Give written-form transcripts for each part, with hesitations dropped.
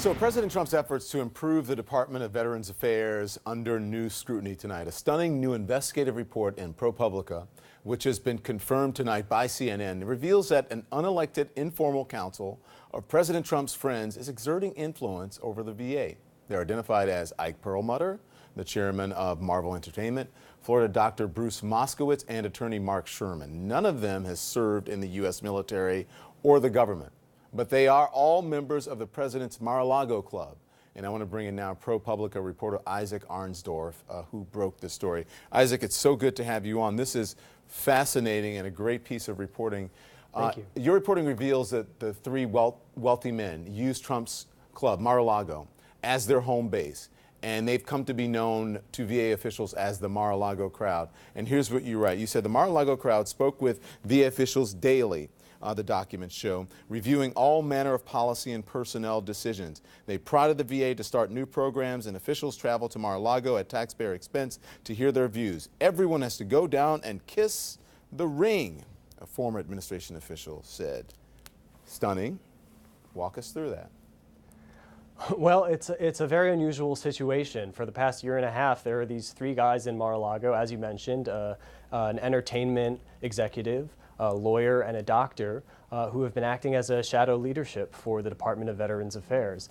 So President Trump's efforts to improve the Department of Veterans Affairs under new scrutiny tonight. A stunning new investigative report in ProPublica, which has been confirmed tonight by CNN, reveals that an unelected informal council of President Trump's friends is exerting influence over the VA. They're identified as Ike Perlmutter, the chairman of Marvel Entertainment, Florida Dr. Bruce Moskowitz, and attorney Mark Sherman. None of them has served in the U.S. military or the government, but they are all members of the president's Mar-a-Lago club. And I want to bring in now ProPublica reporter Isaac Arnsdorf, who broke this story. Isaac, it's so good to have you on. This is fascinating and a great piece of reporting. Thank you. Your reporting reveals that the three wealthy men used Trump's club, Mar-a-Lago, as their home base. And they've come to be known to VA officials as the Mar-a-Lago crowd. And here's what you write. You said the Mar-a-Lago crowd spoke with VA officials daily, the documents show, reviewing all manner of policy and personnel decisions. They prodded the VA to start new programs, and officials travel to Mar-a-Lago at taxpayer expense to hear their views. Everyone has to go down and kiss the ring, a former administration official said. Stunning. Walk us through that. Well, it's a very unusual situation. For the past year and a half, there are these three guys in Mar-a-Lago, as you mentioned, an entertainment executive, a lawyer, and a doctor who have been acting as a shadow leadership for the Department of Veterans Affairs,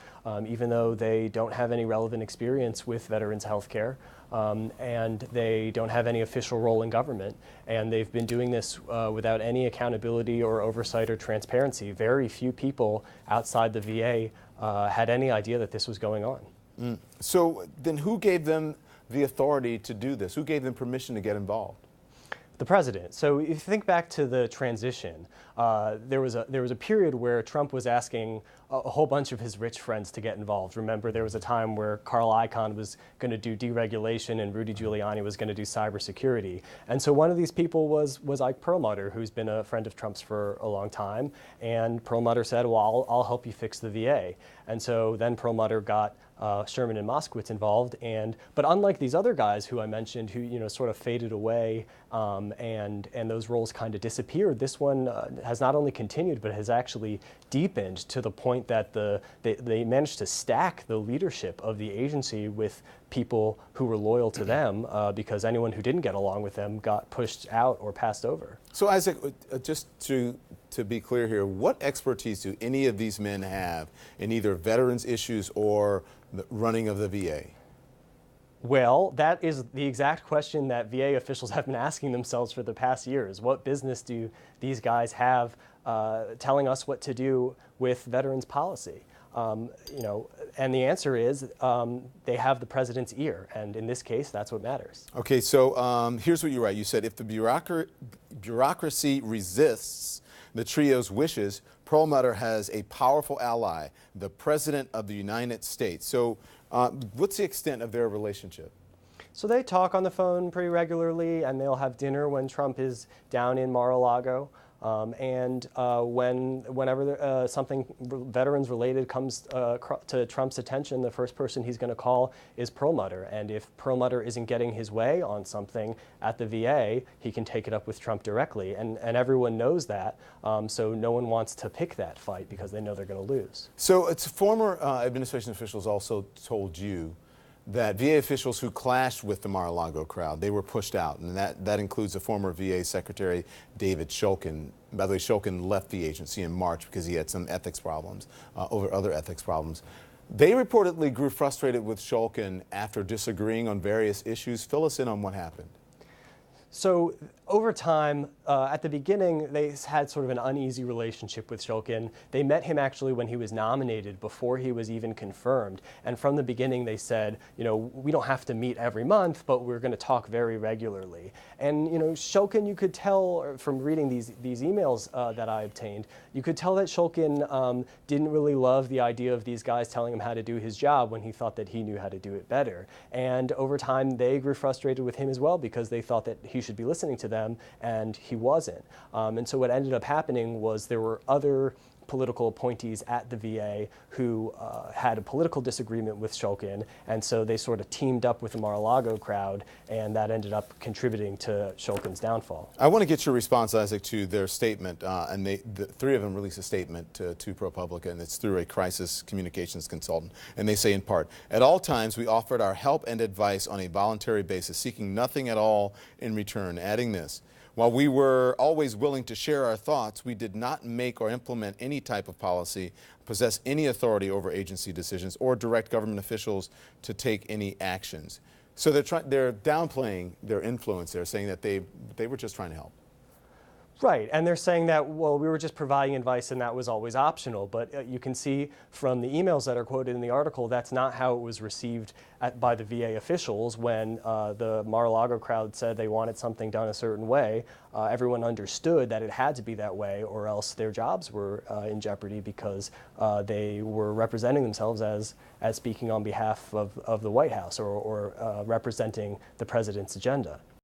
even though they don't have any relevant experience with veterans health care, and they don't have any official role in government. And they've been doing this without any accountability or oversight or transparency. Very few people outside the VA had any idea that this was going on. So then who gave them the authority to do this? Who gave them permission to get involved? The president. So if you think back to the transition, there was a period where Trump was asking a whole bunch of his rich friends to get involved. Remember, there was a time where Carl Icahn was going to do deregulation and Rudy Giuliani was going to do cybersecurity. And so one of these people was Ike Perlmutter, who's been a friend of Trump's for a long time. And Perlmutter said, well, I'll help you fix the VA. And so then Perlmutter got Sherman and Moskowitz involved, but unlike these other guys who I mentioned, who sort of faded away, and those roles kind of disappeared, this one has not only continued but has actually deepened to the point that they managed to stack the leadership of the agency with people who were loyal to them, because anyone who didn't get along with them got pushed out or passed over. So Isaac, just to be clear here, what expertise do any of these men have in either veterans issues or the running of the VA? Well, that is the exact question that VA officials have been asking themselves for the past years. What business do these guys have telling us what to do with veterans policy? And the answer is they have the president's ear, and in this case, that's what matters. Okay, so here's what you write. You said if the bureaucracy resists the trio's wishes, Perlmutter has a powerful ally, the President of the United States. So what's the extent of their relationship? So they talk on the phone pretty regularly, and they'll have dinner when Trump is down in Mar-a-Lago. Whenever something veterans-related comes to Trump's attention, the first person he's going to call is Perlmutter. And if Perlmutter isn't getting his way on something at the VA, he can take it up with Trump directly. And everyone knows that, so no one wants to pick that fight because they know they're going to lose. So it's former administration officials also told you that VA officials who clashed with the Mar-a-Lago crowd, they were pushed out, and that includes the former VA Secretary David Shulkin. By the way, Shulkin left the agency in March because he had some ethics problems, over other ethics problems. They reportedly grew frustrated with Shulkin after disagreeing on various issues. Fill us in on what happened. So over time, at the beginning, they had sort of an uneasy relationship with Shulkin. They met him actually when he was nominated, before he was even confirmed. And from the beginning, they said, we don't have to meet every month, but we're going to talk very regularly. And Shulkin, you could tell from reading these emails that I obtained, you could tell that Shulkin didn't really love the idea of these guys telling him how to do his job when he thought that he knew how to do it better. And over time, they grew frustrated with him as well because they thought that he should be listening to them, and he wasn't. And so what ended up happening was there were other political appointees at the VA who had a political disagreement with Shulkin, and so they sort of teamed up with the Mar-a-Lago crowd, and that ended up contributing to Shulkin's downfall. I want to get your response, Isaac, to their statement, and the three of them released a statement to ProPublica, and it's through a crisis communications consultant, and they say in part, "At all times we offered our help and advice on a voluntary basis, seeking nothing at all in return," adding this, "While we were always willing to share our thoughts, we did not make or implement any type of policy, possess any authority over agency decisions, or direct government officials to take any actions." So they're downplaying their influence. They're saying that they were just trying to help. Right, and they're saying that, well, we were just providing advice and that was always optional, but you can see from the emails that are quoted in the article that's not how it was received by the VA officials when the Mar-a-Lago crowd said they wanted something done a certain way. Everyone understood that it had to be that way or else their jobs were in jeopardy because they were representing themselves as speaking on behalf of the White House or representing the president's agenda.